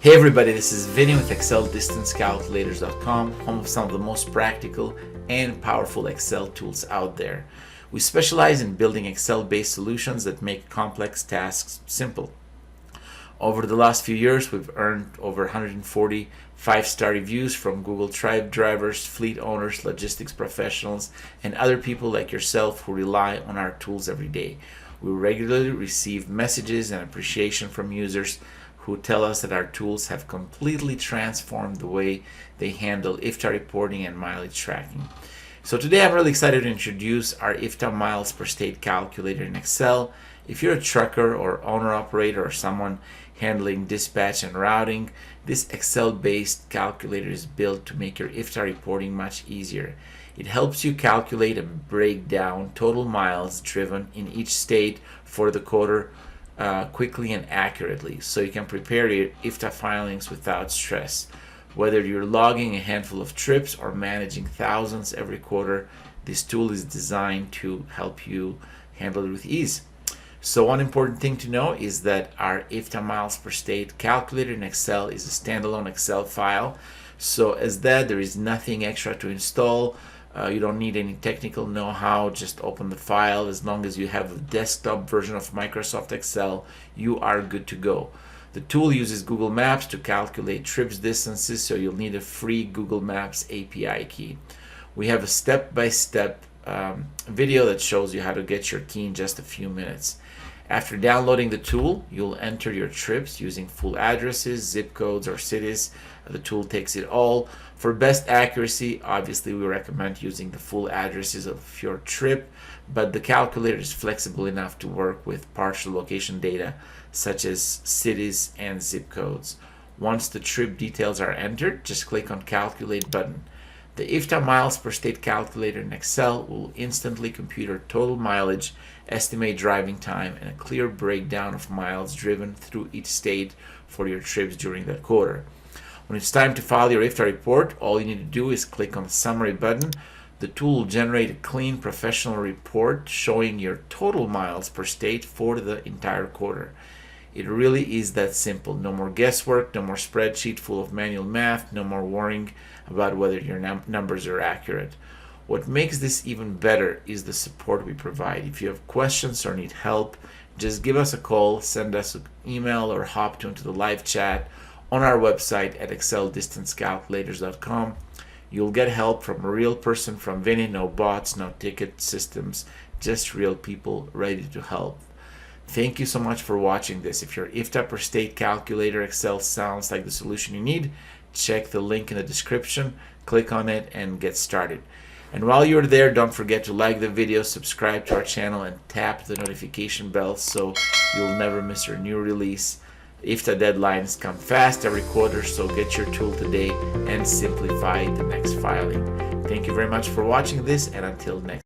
Hey everybody, this is Vinny with ExcelDistanceCalculators.com, home of some of the most practical and powerful Excel tools out there. We specialize in building Excel-based solutions that make complex tasks simple. Over the last few years, we've earned over 140 five-star reviews from Google Tribe drivers, fleet owners, logistics professionals, and other people like yourself who rely on our tools every day. We regularly receive messages and appreciation from users who tell us that our tools have completely transformed the way they handle IFTA reporting and mileage tracking. So today I'm really excited to introduce our IFTA Miles per state calculator in Excel. If you're a trucker or owner-operator or someone handling dispatch and routing, this Excel-based calculator is built to make your IFTA reporting much easier. It helps you calculate and break down total miles driven in each state for the quarter quickly and accurately, so you can prepare your IFTA filings without stress. Whether you're logging a handful of trips or managing thousands every quarter, this tool is designed to help you handle it with ease. So one important thing to know is that our IFTA Miles per state calculator in Excel is a standalone Excel file. So as that, there is nothing extra to install. You don't need any technical know-how, just open the file. As long as you have a desktop version of Microsoft Excel, you are good to go. The tool uses Google Maps to calculate trips distances, so you'll need a free Google Maps API key. We have a step-by-step video that shows you how to get your key in just a few minutes. After downloading the tool, you'll enter your trips using full addresses, zip codes, or cities. The tool takes it all. For best accuracy, obviously we recommend using the full addresses of your trip, but the calculator is flexible enough to work with partial location data such as cities and zip codes. Once the trip details are entered, just click on Calculate button. The IFTA Miles per state calculator in Excel will instantly compute your total mileage, estimate driving time, and a clear breakdown of miles driven through each state for your trips during that quarter. When it's time to file your IFTA report, all you need to do is click on the Summary button. The tool will generate a clean, professional report showing your total miles per state for the entire quarter. It really is that simple. No more guesswork, no more spreadsheet full of manual math, no more worrying about whether your numbers are accurate. What makes this even better is the support we provide. If you have questions or need help, just give us a call, send us an email, or hop into the live chat on our website at ExcelDistanceCalculators.com. You'll get help from a real person from Vinny, no bots, no ticket systems, just real people ready to help. Thank you so much for watching this. If your IFTA per state calculator Excel sounds like the solution you need, check the link in the description, click on it, and get started. And while you're there, don't forget to like the video, subscribe to our channel, and tap the notification bell so you'll never miss our new release. IFTA deadlines come fast every quarter, so get your tool today and simplify the next filing. Thank you very much for watching this, and until next